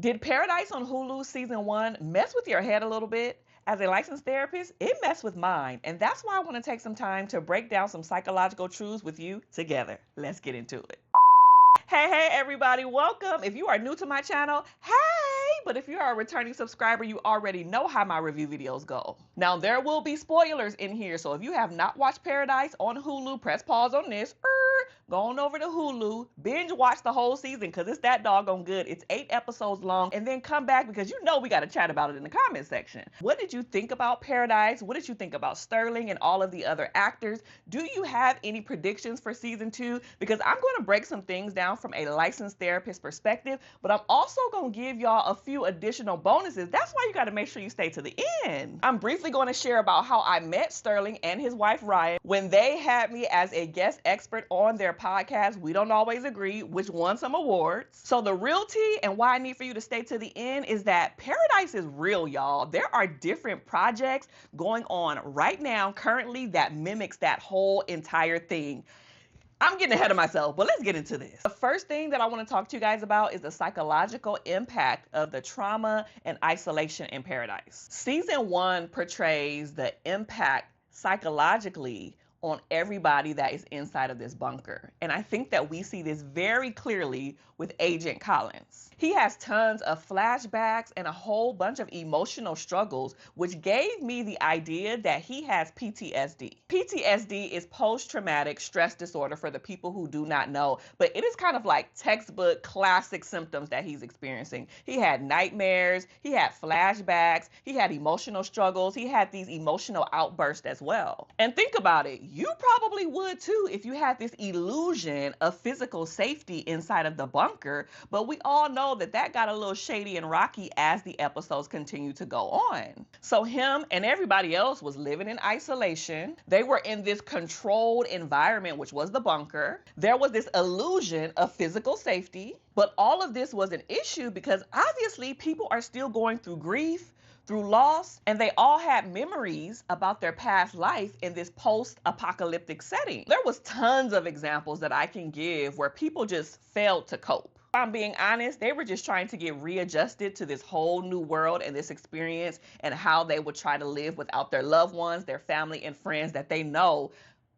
Did Paradise on Hulu season 1 mess with your head a little bit? As a licensed therapist, it messed with mine, and that's why I want to take some time to break down some psychological truths with you together. Let's get into it. Hey everybody, welcome. If you are new to my channel, hey! But if you are a returning subscriber, you already know how my review videos go. Now, there will be spoilers in here, so if you have not watched Paradise on Hulu, press pause on this. Go on over to Hulu, binge watch the whole season because it's that doggone good. It's 8 episodes long, and then come back because you know we got to chat about it in the comment section. What did you think about Paradise? What did you think about Sterling and all of the other actors? Do you have any predictions for season 2? Because I'm going to break some things down from a licensed therapist perspective, but I'm also going to give y'all a few additional bonuses. That's why you got to make sure you stay to the end. I'm briefly going to share about how I met Sterling and his wife Ryan when they had me as a guest expert on their podcast. We don't always agree, which won some awards. So the real tea and why I need for you to stay to the end is that Paradise is real, y'all. There are different projects going on right now currently that mimics that whole entire thing. I'm getting ahead of myself, but let's get into this. The first thing that I want to talk to you guys about is the psychological impact of the trauma and isolation in Paradise. Season 1 portrays the impact psychologically on everybody that is inside of this bunker. And I think that we see this very clearly with Agent Collins. He has tons of flashbacks and a whole bunch of emotional struggles, which gave me the idea that he has PTSD. PTSD is post-traumatic stress disorder for the people who do not know, but it is kind of like textbook classic symptoms that he's experiencing. He had nightmares, he had flashbacks, he had emotional struggles, he had these emotional outbursts as well. And think about it, you probably would too if you had this illusion of physical safety inside of the bunker, but we all know that got a little shady and rocky as the episodes continue to go on. So him and everybody else was living in isolation. They were in this controlled environment, which was the bunker. There was this illusion of physical safety, but all of this was an issue because obviously people are still going through grief, through loss, and they all had memories about their past life in this post-apocalyptic setting. There was tons of examples that I can give where people just failed to cope. If I'm being honest, they were just trying to get readjusted to this whole new world and this experience and how they would try to live without their loved ones, their family and friends that they know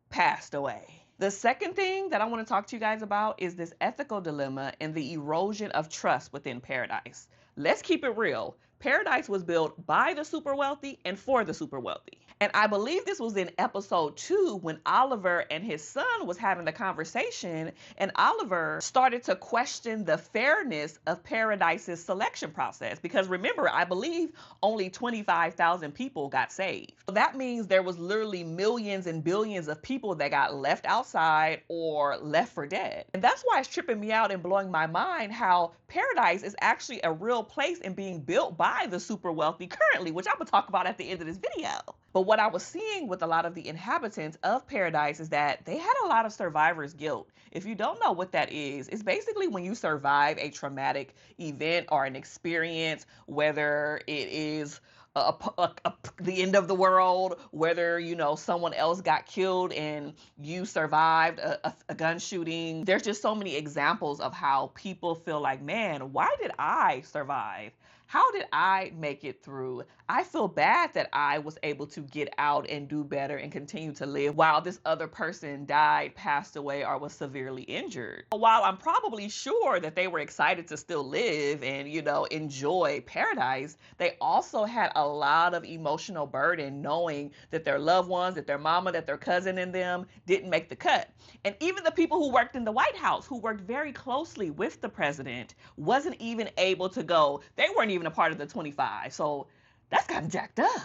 passed away. The second thing that I want to talk to you guys about is this ethical dilemma and the erosion of trust within Paradise. Let's keep it real. Paradise was built by the super wealthy and for the super wealthy. And I believe this was in episode 2 when Oliver and his son was having the conversation, and Oliver started to question the fairness of Paradise's selection process. Because remember, I believe only 25,000 people got saved. So that means there was literally millions and billions of people that got left outside or left for dead. And that's why it's tripping me out and blowing my mind how Paradise is actually a real place and being built by the super wealthy currently, which I'm gonna talk about at the end of this video. But what I was seeing with a lot of the inhabitants of Paradise is that they had a lot of survivor's guilt. If you don't know what that is, it's basically when you survive a traumatic event or an experience, whether it is the end of the world, whether, you know, someone else got killed and you survived a gun shooting. There's just so many examples of how people feel like, man, why did I survive? How did I make it through? I feel bad that I was able to get out and do better and continue to live while this other person died, passed away, or was severely injured. While I'm probably sure that they were excited to still live and, you know, enjoy Paradise, they also had a lot of emotional burden knowing that their loved ones, that their mama, that their cousin and them didn't make the cut. And even the people who worked in the White House, who worked very closely with the president, wasn't even able to go. They weren't even a part of the 25. So that's kind of jacked up.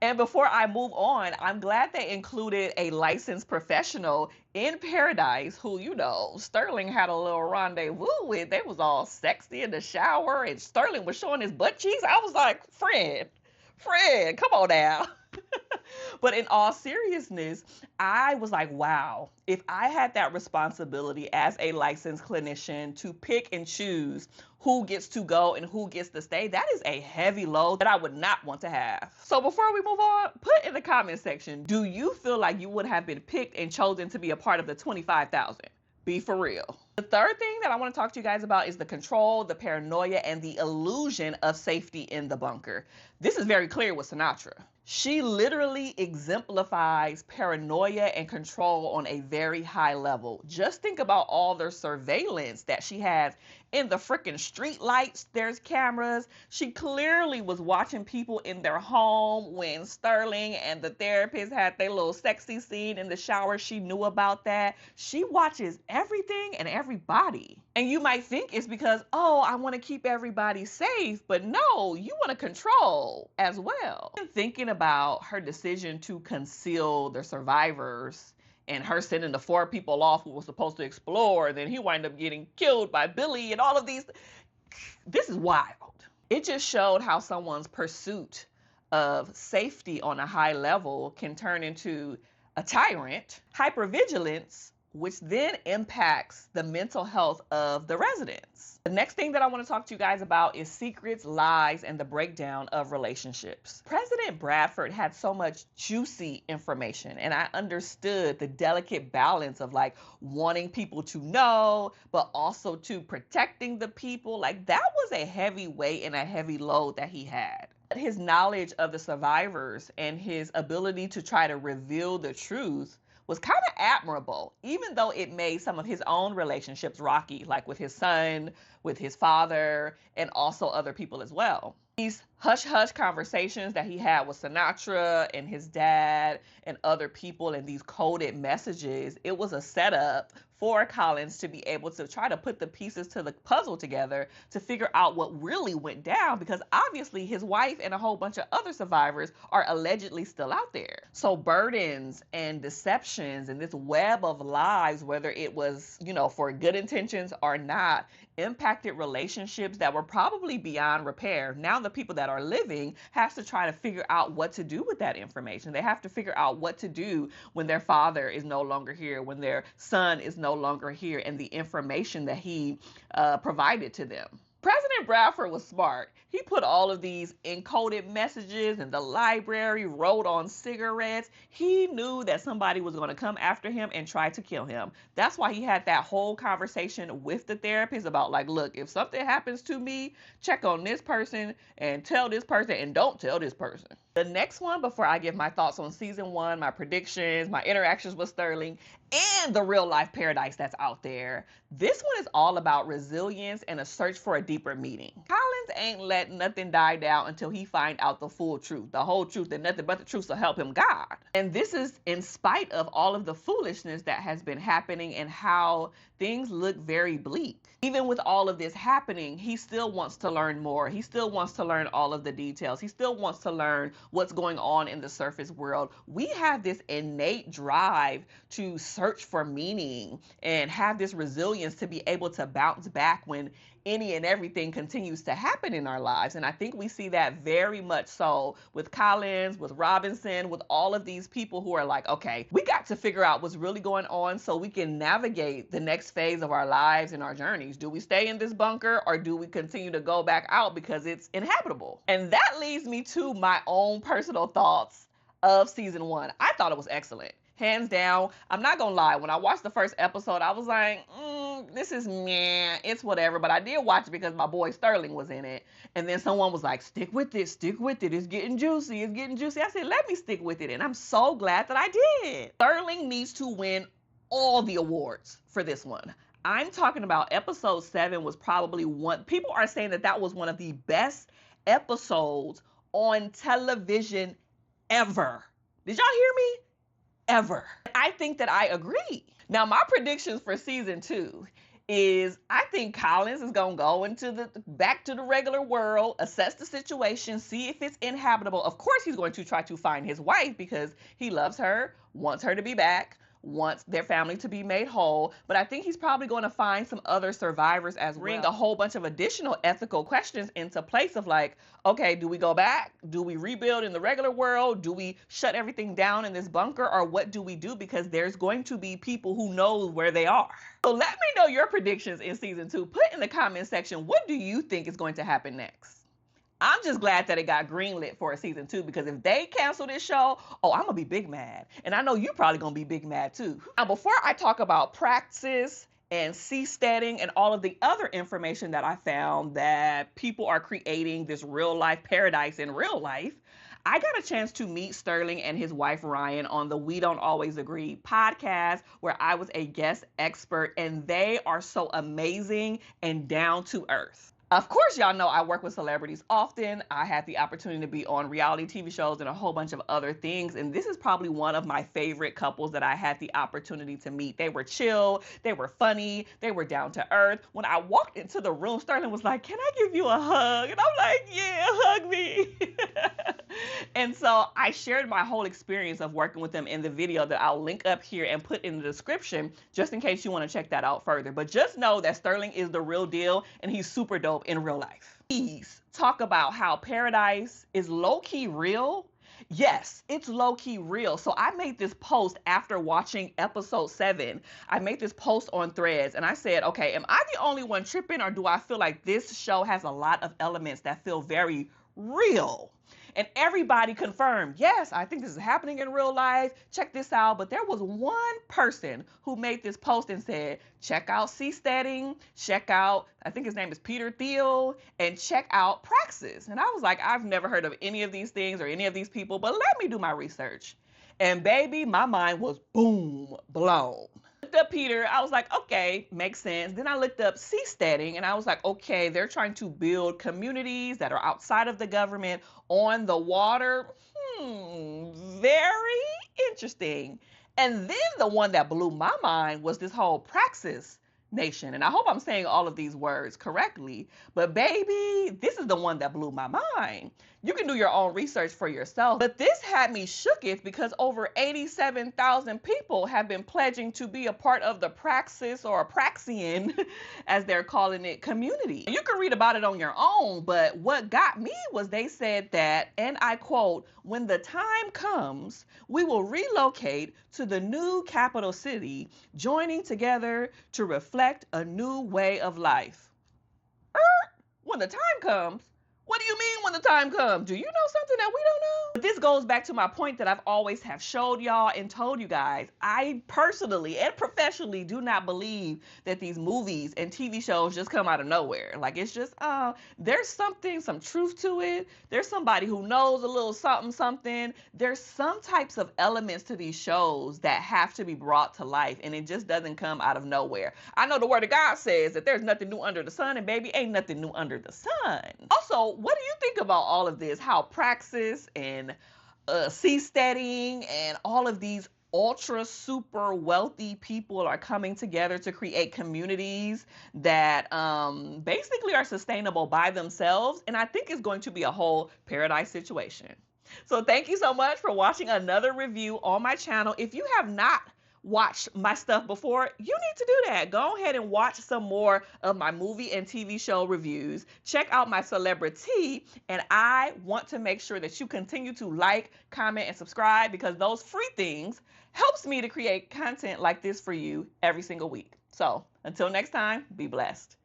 And before I move on, I'm glad they included a licensed professional in Paradise who, you know, Sterling had a little rendezvous with. They was all sexy in the shower and Sterling was showing his butt cheeks. I was like, friend, come on now. But in all seriousness, I was like, wow, if I had that responsibility as a licensed clinician to pick and choose who gets to go and who gets to stay, that is a heavy load that I would not want to have. So before we move on, put in the comment section, do you feel like you would have been picked and chosen to be a part of the 25,000? Be for real. The third thing that I want to talk to you guys about is the control, the paranoia, and the illusion of safety in the bunker. This is very clear with Sinatra. She literally exemplifies paranoia and control on a very high level. Just think about all the surveillance that she has in the freaking street lights. There's cameras. She clearly was watching people in their home when Sterling and the therapist had their little sexy scene in the shower. She knew about that. She watches everything and everybody. And you might think it's because, oh, I want to keep everybody safe, but no, you want to control as well. And thinking about her decision to conceal the survivors and her sending the 4 people off who were supposed to explore, then he wound up getting killed by Billy and all of these. This is wild. It just showed how someone's pursuit of safety on a high level can turn into a tyrant, hypervigilance, which then impacts the mental health of the residents. The next thing that I want to talk to you guys about is secrets, lies, and the breakdown of relationships. President Bradford had so much juicy information, and I understood the delicate balance of like wanting people to know, but also to protecting the people. Like that was a heavy weight and a heavy load that he had. His knowledge of the survivors and his ability to try to reveal the truth was kind of admirable, even though it made some of his own relationships rocky, like with his son, with his father, and also other people as well. These hush-hush conversations that he had with Sinatra and his dad and other people and these coded messages, it was a setup for Collins to be able to try to put the pieces to the puzzle together to figure out what really went down, because obviously his wife and a whole bunch of other survivors are allegedly still out there. So burdens and deceptions and this web of lies, whether it was, for good intentions or not, impacted relationships that were probably beyond repair. Now the people that are living have to try to figure out what to do with that information. They have to figure out what to do when their father is no longer here, when their son is no longer here, and the information that he provided to them. President Bradford was smart. He put all of these encoded messages in the library, wrote on cigarettes. He knew that somebody was going to come after him and try to kill him. That's why he had that whole conversation with the therapist about like, look, if something happens to me, check on this person and tell this person and don't tell this person. The next one, before I give my thoughts on season 1, my predictions, my interactions with Sterling, and the real life paradise that's out there, this one is all about resilience and a search for a deeper meaning. Collins ain't let nothing die down until he find out the full truth, the whole truth, and nothing but the truth to help him God. And this is in spite of all of the foolishness that has been happening and how things look very bleak. Even with all of this happening, he still wants to learn more. He still wants to learn all of the details. He still wants to learn what's going on in the surface world. We have this innate drive to search for meaning and have this resilience to be able to bounce back when any and everything continues to happen in our lives. And I think we see that very much so with Collins, with Robinson, with all of these people who are like, okay, we got to figure out what's really going on so we can navigate the next phase of our lives and our journeys. Do we stay in this bunker or do we continue to go back out because it's inhabitable? And that leads me to my own personal thoughts of season 1. I thought it was excellent. Hands down. I'm not gonna lie, when I watched the first episode, I was like, this is meh, it's whatever. But I did watch it because my boy Sterling was in it. And then someone was like, stick with it, it's getting juicy, I said, let me stick with it. And I'm so glad that I did. Sterling needs to win all the awards for this one. I'm talking about episode 7 was probably people are saying that was one of the best episodes on television ever. Did y'all hear me? Ever. I think that I agree. Now, my predictions for season 2 is I think Collins is going to go back to the regular world, assess the situation, see if it's inhabitable. Of course, he's going to try to find his wife because he loves her, wants her to be back, wants their family to be made whole. But I think he's probably going to find some other survivors as well. Bring a whole bunch of additional ethical questions into place of like, okay, do we go back? Do we rebuild in the regular world? Do we shut everything down in this bunker? Or what do we do? Because there's going to be people who know where they are. So let me know your predictions in season 2. Put in the comment section, what do you think is going to happen next? I'm just glad that it got greenlit for a season 2, because if they cancel this show, I'm going to be big mad. And I know you're probably going to be big mad too. Now, before I talk about Praxis and Seasteading and all of the other information that I found that people are creating this real life paradise in real life, I got a chance to meet Sterling and his wife Ryan on the We Don't Always Agree podcast, where I was a guest expert, and they are so amazing and down to earth. Of course, y'all know I work with celebrities often. I had the opportunity to be on reality TV shows and a whole bunch of other things. And this is probably one of my favorite couples that I had the opportunity to meet. They were chill, they were funny, they were down to earth. When I walked into the room, Sterling was like, "Can I give you a hug?" And I'm like, "Yeah, hug me." And so I shared my whole experience of working with them in the video that I'll link up here and put in the description, just in case you want to check that out further. But just know that Sterling is the real deal, and he's super dope in real life. Please talk about how paradise is low-key real. Yes, it's low-key real. So I made this post after watching episode 7. I made this post on Threads, and I said, okay, am I the only one tripping, or do I feel like this show has a lot of elements that feel very real? And everybody confirmed, yes, I think this is happening in real life. Check this out. But there was one person who made this post and said, check out Seasteading, check out, I think his name is Theil, and check out Praxis. And I was like, I've never heard of any of these things or any of these people, but let me do my research. And baby, my mind was boom, blown. Looked up Peter, I was like, okay, makes sense. Then I looked up Seasteading, and I was like, okay, they're trying to build communities that are outside of the government on the water. Very interesting. And then the one that blew my mind was this whole Praxis nation. And I hope I'm saying all of these words correctly, but baby, this is the one that blew my mind. You can do your own research for yourself, but this had me shooketh because over 87,000 people have been pledging to be a part of the Praxis, or Praxian, as they're calling it, community. You can read about it on your own, but what got me was they said that, and I quote, when the time comes, we will relocate to the new capital city, joining together to reflect a new way of life. When the time comes? What do you mean when the time comes? Do you know something that we don't know? But this goes back to my point that I've always have showed y'all and told you guys. I personally and professionally do not believe that these movies and TV shows just come out of nowhere. Like, it's just, there's some truth to it. There's somebody who knows a little something. There's some types of elements to these shows that have to be brought to life, and it just doesn't come out of nowhere. I know the word of God says that there's nothing new under the sun, and baby, ain't nothing new under the sun. Also, what do you think about all of this? How Praxis and Seasteading and all of these ultra super wealthy people are coming together to create communities that basically are sustainable by themselves, and I think it's going to be a whole paradise situation. So thank you so much for watching another review on my channel. If you have not watched my stuff before, you need to do that. Go ahead and watch some more of my movie and TV show reviews. Check out my celebrity, and I want to make sure that you continue to like, comment, and subscribe, because those free things helps me to create content like this for you every single week. So until next time, be blessed.